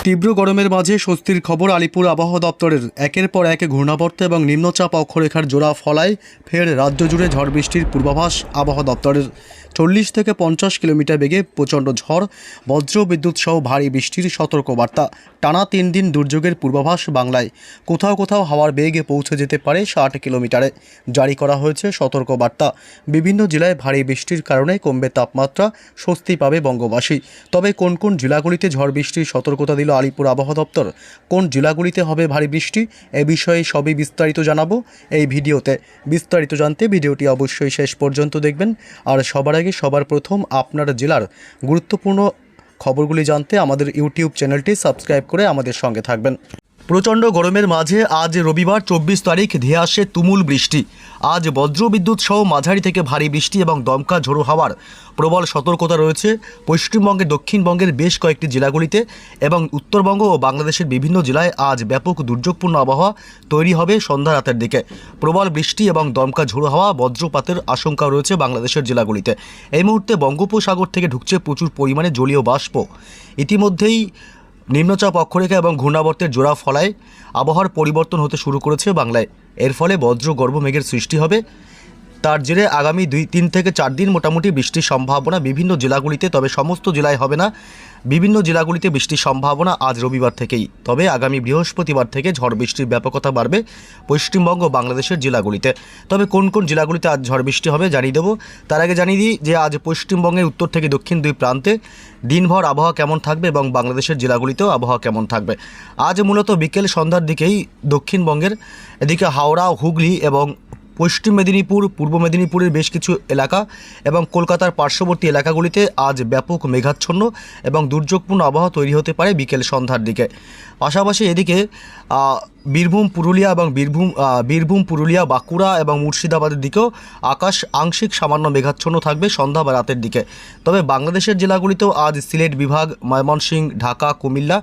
তীব্র গরমের মাঝে স্বস্তির খবর আলিপুর আবহাওয়া দপ্তরের। একের পর এক ঘূর্ণাবর্ত এবং নিম্নচাপ অক্ষরেখার জোড়া ফলায় ফের রাজ্য জুড়ে ঝড় বৃষ্টির পূর্বাভাস আবহাওয়া দপ্তরের। 40 থেকে 50 কিলোমিটার বেগে প্রচণ্ড ঝড়, বজ্র বিদ্যুৎ সহ ভারী বৃষ্টির সতর্কবার্তা। টানা 3 দিন দুর্যোগের পূর্বাভাস বাংলায়। কোথাও কোথাও হাওয়ার বেগে পৌঁছে যেতে পারে 60 কিলোমিটারে। জারি করা হয়েছে সতর্কবার্তা। বিভিন্ন জেলায় ভারী বৃষ্টির কারণে কমবে তাপমাত্রা, স্বস্তি পাবে বঙ্গবাসী। তবে কোন কোন জেলাগুলিতে ঝড় বৃষ্টির সতর্কতা দিল আলিপুর আবহাওয়া দপ্তর, কোন জেলাগুলিতে হবে ভারী বৃষ্টি, এ বিষয়ে সবই বিস্তারিত জানাবো এই ভিডিওতে। বিস্তারিত জানতে ভিডিওটি অবশ্যই শেষ পর্যন্ত দেখবেন। আর সবার আগে সবার প্রথম আপনার জেলার গুরুত্বপূর্ণ খবরগুলি জানতে আমাদের ইউটিউব চ্যানেলটি সাবস্ক্রাইব করে আমাদের সঙ্গে থাকবেন। প্রচণ্ড গরমের মাঝে আজ রবিবার 24 তারিখ ধেয়ে আসে তুমুল বৃষ্টি। আজ বজ্রবিদ্যুৎ সহ মাঝারি থেকে ভারী বৃষ্টি এবং দমকা ঝোড়ো হাওয়ার প্রবল সতর্কতা রয়েছে পশ্চিমবঙ্গের দক্ষিণবঙ্গের বেশ কয়েকটি জেলাগুলিতে এবং উত্তরবঙ্গ ও বাংলাদেশের বিভিন্ন জেলায় আজ ব্যাপক দুর্যোগপূর্ণ আবহাওয়া তৈরি হবে সন্ধ্যা রাতের দিকে। প্রবল বৃষ্টি এবং দমকা ঝোড়ো হাওয়া, বজ্রপাতের আশঙ্কা রয়েছে বাংলাদেশের জেলাগুলিতে। এই মুহূর্তে বঙ্গোপসাগর থেকে ঢুকছে প্রচুর পরিমাণে জলীয় বাষ্প। ইতিমধ্যেই নিম্নচাপ অক্ষরেখা এবং ঘূর্ণাবর্তের জোড়া ফলায় আবহাওয়ার পরিবর্তন হতে শুরু করেছে বাংলায়। এর ফলে বজ্র গর্ভ মেঘের সৃষ্টি হবে। তার জেরে আগামী 3 থেকে 4 দিন মোটামুটি বৃষ্টির সম্ভাবনা বিভিন্ন জেলাগুলিতে, তবে সমস্ত জেলায় হবে না। বিভিন্ন জেলাগুলিতে বৃষ্টির সম্ভাবনা আজ রবিবার থেকেই। তবে আগামী বৃহস্পতিবার থেকে ঝড় বৃষ্টির ব্যাপকতা বাড়বে পশ্চিমবঙ্গ ও বাংলাদেশের জেলাগুলিতে। তবে কোন কোন জেলাগুলিতে আজ ঝড় বৃষ্টি হবে জানিয়ে দেবো। তার আগে জানিয়ে দিই যে আজ পশ্চিমবঙ্গের উত্তর থেকে দক্ষিণ দুই প্রান্তে দিনভর আবহাওয়া কেমন থাকবে এবং বাংলাদেশের জেলাগুলিতেও আবহাওয়া কেমন থাকবে। আজ মূলত বিকেল সন্ধ্যার দিকেই দক্ষিণবঙ্গের এদিকে হাওড়া, হুগলি এবং পশ্চিম মেদিনীপুর, পূর্ব মেদিনীপুরের বেশ কিছু এলাকা এবং কলকাতার পার্শ্ববর্তী এলাকাগুলিতে আজ ব্যাপক মেঘাচ্ছন্ন এবং দুর্যোগপূর্ণ আবহাওয়া তৈরি হতে পারে বিকেল সন্ধ্যার দিকে। পাশাপাশি এদিকে বীরভূম, পুরুলিয়া এবং বীরভূম, পুরুলিয়া, বাঁকুড়া এবং মুর্শিদাবাদের দিকেও আকাশ আংশিক সামান্য মেঘাচ্ছন্ন থাকবে সন্ধ্যা বা রাতের দিকে। তবে বাংলাদেশের জেলাগুলিতেও আজ সিলেট বিভাগ, ময়মনসিংহ, ঢাকা, কুমিল্লা,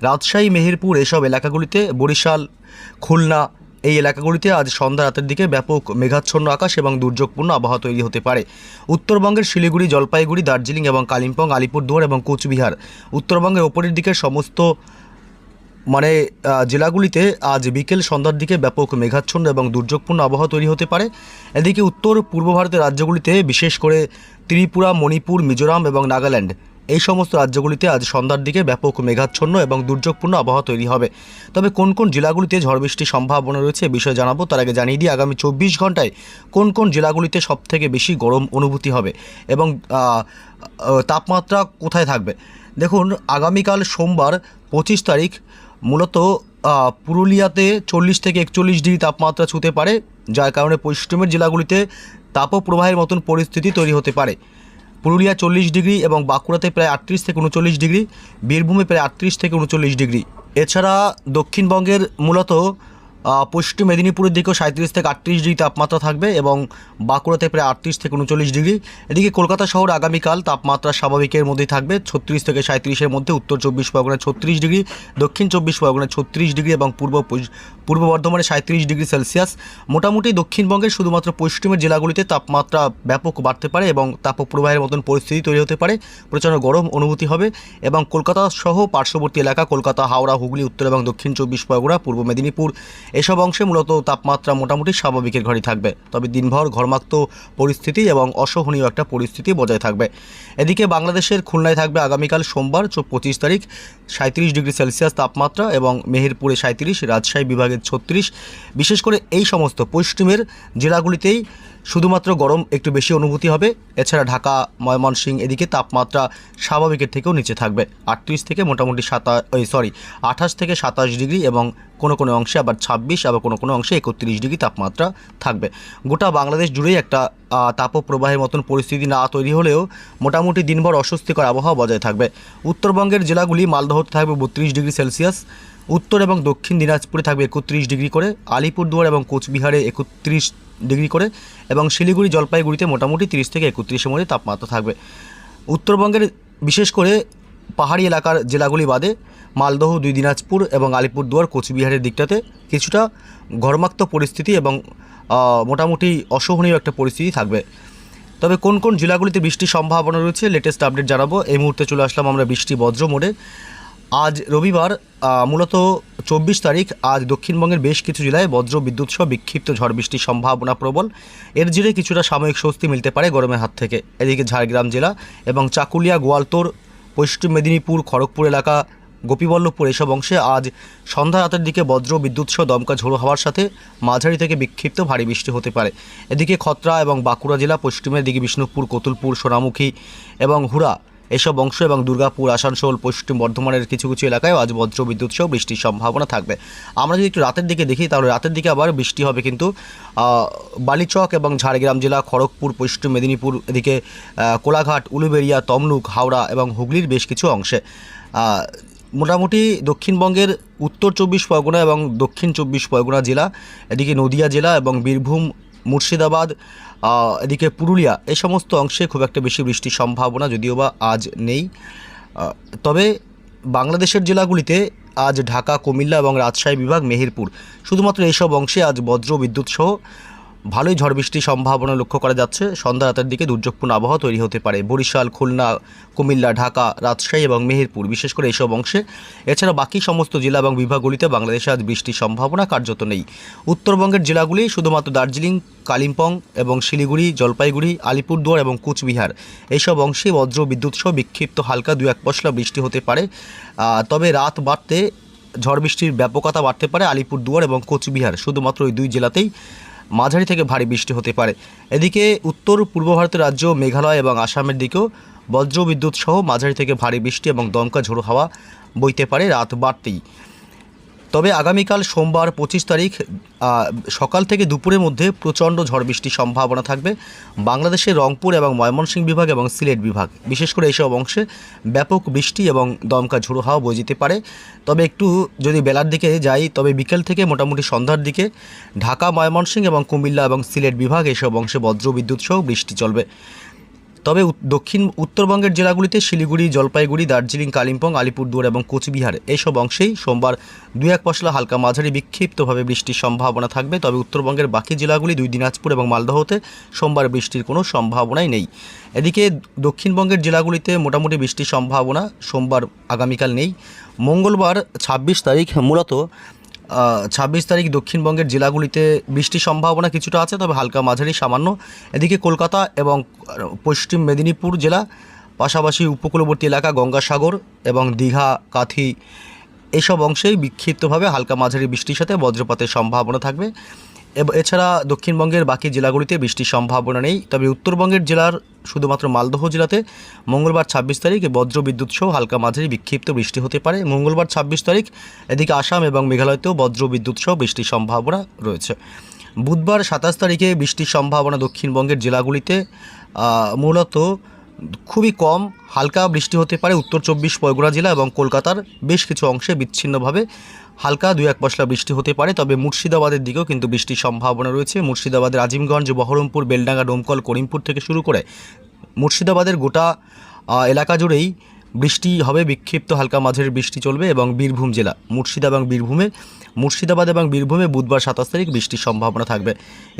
রাজশাহী, মেহেরপুর এসব এলাকাগুলিতে, বরিশাল, খুলনা এই এলাকাগুলিতে আজ সন্ধ্যা রাতের দিকে ব্যাপক মেঘাচ্ছন্ন আকাশ এবং দুর্যোগপূর্ণ আবহাওয়া তৈরি হতে পারে। উত্তরবঙ্গের শিলিগুড়ি, জলপাইগুড়ি, দার্জিলিং এবং কালিম্পং, আলিপুরদুয়ার এবং কোচবিহার, উত্তরবঙ্গের ওপরের দিকের সমস্ত জেলাগুলিতে আজ বিকেল সন্ধ্যার দিকে ব্যাপক মেঘাচ্ছন্ন এবং দুর্যোগপূর্ণ আবহাওয়া তৈরি হতে পারে। এদিকে উত্তর পূর্ব ভারতের রাজ্যগুলিতে বিশেষ করে ত্রিপুরা, মণিপুর, মিজোরাম এবং নাগাল্যান্ড এই সমস্ত রাজ্যগুলিতে আজ সন্ধ্যার দিকে ব্যাপক মেঘাচ্ছন্ন এবং দুর্যোগপূর্ণ আবহাওয়া তৈরি হবে। তবে কোন কোন জেলাগুলিতে ঝড় বৃষ্টির সম্ভাবনা রয়েছে এ বিষয়ে জানাবো। তার আগে জানিয়ে দিই আগামী 24 ঘন্টায় কোন কোন জেলাগুলিতে সবথেকে বেশি গরম অনুভূতি হবে এবং তাপমাত্রা কোথায় থাকবে। দেখুন, আগামীকাল সোমবার 25 তারিখ মূলত পুরুলিয়াতে 40 থেকে 41 ডিগ্রি তাপমাত্রা ছুঁতে পারে, যার কারণে পশ্চিমের জেলাগুলিতে তাপপ্রবাহের মতন পরিস্থিতি তৈরি হতে পারে। পুরুলিয়া 40 ডিগ্রি এবং বাঁকুড়াতে প্রায় 38 থেকে 39 ডিগ্রি, বীরভূমে প্রায় 38 থেকে 39 ডিগ্রি। এছাড়া দক্ষিণবঙ্গের মূলত পশ্চিম মেদিনীপুরের দিকেও 37 থেকে 38 ডিগ্রি তাপমাত্রা থাকবে এবং বাঁকুড়াতে প্রায় 38 থেকে 39 ডিগ্রি। এদিকে কলকাতা শহর আগামীকাল তাপমাত্রা স্বাভাবিকের মধ্যেই থাকবে, 36 থেকে 37-এর মধ্যে। উত্তর 24 পরগনায় 36 ডিগ্রি, দক্ষিণ 24 পরগনায় 36 ডিগ্রি এবং পূর্ব বর্ধমানে 37 ডিগ্রি সেলসিয়াস। মোটামুটি দক্ষিণবঙ্গের শুধুমাত্র পশ্চিমের জেলাগুলিতে তাপমাত্রা ব্যাপক বাড়তে পারে এবং তাপপ্রবাহের মতন পরিস্থিতি তৈরি হতে পারে। প্রচণ্ড গরম অনুভূতি হবে এবং কলকাতা সহ পার্শ্ববর্তী এলাকা কলকাতা, হাওড়া, হুগলি, উত্তর এবং দক্ষিণ 24 পরগনা, পূর্ব মেদিনীপুর এসব অংশে মূলত তাপমাত্রা মোটামুটি স্বাভাবিকের ঘরেই থাকবে। তবে দিনভর ঘর্মাক্ত পরিস্থিতি এবং অসহনীয় একটা পরিস্থিতি বজায় থাকবে। এদিকে বাংলাদেশের খুলনায় থাকবে আগামীকাল সোমবার 25 তারিখ 37 ডিগ্রি সেলসিয়াস তাপমাত্রা এবং মেহেরপুরে 37, রাজশাহী বিভাগের 36। বিশেষ করে এই সমস্ত পশ্চিমের জেলাগুলিতেই শুধুমাত্র গরম একটু বেশি অনুভূতি হবে। এছাড়া ঢাকা, ময়মনসিংহ এদিকে তাপমাত্রা স্বাভাবিকের থেকেও নিচে থাকবে, 38 থেকে মোটামুটি 28 থেকে 27 ডিগ্রি এবং কোনো কোনো অংশে আবার 26, আবার কোনো কোনো অংশে 31 ডিগ্রি তাপমাত্রা থাকবে। গোটা বাংলাদেশ জুড়েই একটা তাপপ্রবাহের মতন পরিস্থিতি না তৈরি হলেও মোটামুটি দিনভর অস্বস্তিকর আবহাওয়া বজায় থাকবে। উত্তরবঙ্গের জেলাগুলি মালদহতে থাকবে 32 ডিগ্রি সেলসিয়াস, উত্তর এবং দক্ষিণ দিনাজপুরে থাকবে 31 ডিগ্রি করে, আলিপুরদুয়ার এবং কোচবিহারে 31 ডিগ্রি করে এবং শিলিগুড়ি, জলপাইগুড়িতে মোটামুটি 30 থেকে 31-এর মধ্যে তাপমাত্রা থাকবে। উত্তরবঙ্গের বিশেষ করে পাহাড়ি এলাকার জেলাগুলি বাদে মালদহ, দুই দিনাজপুর এবং আলিপুরদুয়ার, কোচবিহারের দিকটাতে কিছুটা ঘর্মাক্ত পরিস্থিতি এবং মোটামুটি অসহনীয় একটা পরিস্থিতি থাকবে। তবে কোন কোন জেলাগুলিতে বৃষ্টির সম্ভাবনা রয়েছে লেটেস্ট আপডেট জানাবো। এই মুহূর্তে চলে আসলাম আমরা বৃষ্টি বজ্র মোড়ে। আজ রবিবার মূলত 24 তারিখ আজ দক্ষিণবঙ্গের বেশ কিছু জেলায় বজ্র বিদ্যুৎ সহ বিক্ষিপ্ত ঝড় বৃষ্টির সম্ভাবনা প্রবল। এর জেরে কিছুটা সাময়িক স্বস্তি মিলতে পারে গরমের হাত থেকে। এদিকে ঝাড়গ্রাম জেলা এবং চাকুলিয়া, গোয়ালতোড়, পশ্চিম মেদিনীপুর, খড়গপুর এলাকা, গোপীবল্লভপুর এসব অংশে আজ সন্ধ্যা রাতের দিকে বজ্র বিদ্যুৎ সহ দমকা ঝোড়ো হওয়ার সাথে মাঝারি থেকে বিক্ষিপ্ত ভারী বৃষ্টি হতে পারে। এদিকে খত্রা এবং বাঁকুড়া জেলা, পশ্চিমের দিকে বিষ্ণুপুর, কতুলপুর, সোনামুখী এবং হুড়া এসব অংশ এবং দুর্গাপুর, আসানসোল, পশ্চিম বর্ধমানের কিছু কিছু এলাকায় আজ বজ্র বিদ্যুৎ সহ বৃষ্টির সম্ভাবনা থাকবে। আমরা যদি একটু রাতের দিকে দেখি তাহলে রাতের দিকে আবার বৃষ্টি হবে, কিন্তু বালিচক এবং ঝাড়গ্রাম জেলা, খড়গপুর, পশ্চিম মেদিনীপুর, এদিকে কোলাঘাট, উলুবেড়িয়া, তমলুক, হাওড়া এবং হুগলির বেশ কিছু অংশে। মোটামুটি দক্ষিণবঙ্গের উত্তর 24 পরগনা এবং দক্ষিণ 24 পরগনা জেলা, এদিকে নদিয়া জেলা এবং বীরভূম, মুর্শিদাবাদ, এদিকে পুরুলিয়া এই সমস্ত অংশে খুব একটা বেশি বৃষ্টির সম্ভাবনা যদিও বা আজ নেই। তবে বাংলাদেশের জেলাগুলিতে আজ ঢাকা, কুমিল্লা এবং রাজশাহী বিভাগ, মেহেরপুর শুধুমাত্র এইসব অংশে আজ বজ্র বিদ্যুৎ সহ ভালোই ঝড় বৃষ্টির সম্ভাবনা লক্ষ্য করা যাচ্ছে। সন্ধ্যা রাতের দিকে দুর্যোগপূর্ণ আবহাওয়া তৈরি হতে পারে বরিশাল, খুলনা, কুমিল্লা, ঢাকা, রাজশাহী এবং মেহেরপুর, বিশেষ করে এইসব অংশে। এছাড়া বাকি সমস্ত জেলা এবং বিভাগগুলিতে বাংলাদেশে আজ বৃষ্টির সম্ভাবনা কার্যত নেই। উত্তরবঙ্গের জেলাগুলি শুধুমাত্র দার্জিলিং, কালিম্পং এবং শিলিগুড়ি, জলপাইগুড়ি, আলিপুরদুয়ার এবং কুচবিহার এইসব অংশে বজ্র বিদ্যুৎ সহ বিক্ষিপ্ত হালকা 2-1 পশলা বৃষ্টি হতে পারে। তবে রাত বাড়তে ঝড় বৃষ্টির ব্যাপকতা বাড়তে পারে আলিপুরদুয়ার এবং কোচবিহার, শুধুমাত্র ওই দুই জেলাতেই মাঝারি থেকে ভারী বৃষ্টি হতে পারে। এদিকে উত্তর পূর্ব ভারতের রাজ্য মেঘালয় এবং আসামের দিকেও বজ্র বিদ্যুৎ সহ মাঝারি থেকে ভারী বৃষ্টি এবং দমকা ঝোড়ো হাওয়া বইতে পারে রাত বাড়তেই। তবে আগামীকাল সোমবার 25 তারিখ সকাল থেকে দুপুরের মধ্যে প্রচণ্ড ঝড় বৃষ্টির সম্ভাবনা থাকবে বাংলাদেশের রংপুর এবং ময়মনসিংহ বিভাগ এবং সিলেট বিভাগ, বিশেষ করে এইসব অংশে ব্যাপক বৃষ্টি এবং দমকা ঝোড়ো হাওয়া বয়ে যেতে পারে। তবে একটু যদি বেলার দিকে যাই তবে বিকেল থেকে মোটামুটি সন্ধ্যার দিকে ঢাকা, ময়মনসিংহ এবং কুমিল্লা এবং সিলেট বিভাগ এইসব অংশে বজ্র বিদ্যুৎ সহ বৃষ্টি চলবে। তবে উত্তরবঙ্গের জেলাগুলিতে শিলিগুড়ি, জলপাইগুড়ি, দার্জিলিং, কালিম্পং, আলিপুরদুয়ার এবং কোচবিহার এইসব অংশেই সোমবার 2-1 পশলা হালকা মাঝারি বিক্ষিপ্তভাবে বৃষ্টির সম্ভাবনা থাকবে। তবে উত্তরবঙ্গের বাকি জেলাগুলি, 2 দিনাজপুর এবং মালদহতে সোমবার বৃষ্টির কোনো সম্ভাবনাই নেই। এদিকে দক্ষিণবঙ্গের জেলাগুলিতে মোটামুটি বৃষ্টির সম্ভাবনা সোমবার আগামীকাল নেই। মঙ্গলবার 26 তারিখ মূলত 26 তারিখ দক্ষিণবঙ্গের জেলাগুলিতে বৃষ্টির সম্ভাবনা কিছুটা আছে, তবে হালকা মাঝারি সামান্য। এদিকে কলকাতা এবং পশ্চিম মেদিনীপুর জেলা, পাশাপাশি উপকূলবর্তী এলাকা গঙ্গাসাগর এবং দীঘা, কাথি এইসব অংশেই বিক্ষিপ্তভাবে হালকা মাঝারি বৃষ্টির সাথে বজ্রপাতের সম্ভাবনা থাকবে। এছাড়া দক্ষিণবঙ্গের বাকি জেলাগুলিতে বৃষ্টির সম্ভাবনা নেই। তবে উত্তরবঙ্গের জেলার শুধুমাত্র মালদহ জেলাতে মঙ্গলবার 26 তারিখ বজ্র বিদ্যুৎ সহ হালকা মাঝারি বিক্ষিপ্ত বৃষ্টি হতে পারে মঙ্গলবার 26 তারিখ। এদিকে আসাম এবং মেঘালয়তেও বজ্র বিদ্যুৎ সহ বৃষ্টির সম্ভাবনা রয়েছে। বুধবার 27 তারিখে বৃষ্টির সম্ভাবনা দক্ষিণবঙ্গের জেলাগুলিতে মূলত খুবই কম, হালকা বৃষ্টি হতে পারে উত্তর 24 পরগনা জেলা এবং কলকাতার বেশ কিছু অংশে বিচ্ছিন্নভাবে হালকা 2-1 পশলা বৃষ্টি হতে পারে। তবে মুর্শিদাবাদের দিকেও কিন্তু বৃষ্টির সম্ভাবনা রয়েছে। মুর্শিদাবাদের আজিমগঞ্জ, বহরমপুর, বেলডাঙ্গা, ডোমকল, করিমপুর থেকে শুরু করে মুর্শিদাবাদের গোটা এলাকা জুড়েই বৃষ্টি হবে, বিক্ষিপ্ত হালকা মাঝারি বৃষ্টি চলবে। এবং বীরভূম জেলা, মুর্শিদাবাদ এবং বীরভূমে বুধবার 27 তারিখ বৃষ্টির সম্ভাবনা থাকবে।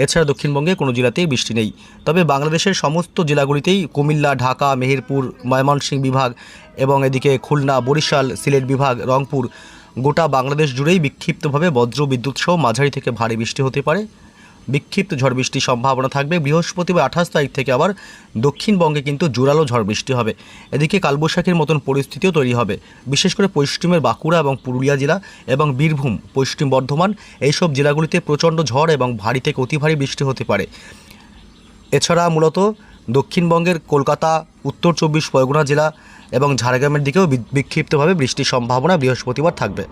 এছাড়া দক্ষিণবঙ্গে কোনো জেলাতেই বৃষ্টি নেই। তবে বাংলাদেশের সমস্ত জেলাগুলিতেই কুমিল্লা, ঢাকা, মেহেরপুর, ময়মনসিংহ বিভাগ এবং এদিকে খুলনা, বরিশাল, সিলেট বিভাগ, রংপুর, গোটা বাংলাদেশ জুড়েই বিক্ষিপ্তভাবে বজ্র বিদ্যুৎ সহ মাঝারি থেকে ভারী বৃষ্টি হতে পারে, বিক্ষিপ্ত ঝড় বৃষ্টির সম্ভাবনা থাকবে। বৃহস্পতিবার 28 তারিখ থেকে আবার দক্ষিণবঙ্গে কিন্তু জোরালো ঝড় বৃষ্টি হবে। এদিকে কালবৈশাখীর মতন পরিস্থিতিও তৈরি হবে, বিশেষ করে পশ্চিমের বাঁকুড়া এবং পুরুলিয়া জেলা এবং বীরভূম, পশ্চিম বর্ধমান এইসব জেলাগুলিতে প্রচণ্ড ঝড় এবং ভারী থেকে অতি ভারী বৃষ্টি হতে পারে। এছাড়া মূলত দক্ষিণবঙ্গের কলকাতা, উত্তর 24 পরগনা জেলা এবং ঝাড়গ্রামের দিকেও বিক্ষিপ্তভাবে বৃষ্টির সম্ভাবনা বৃহস্পতিবার থাকবে।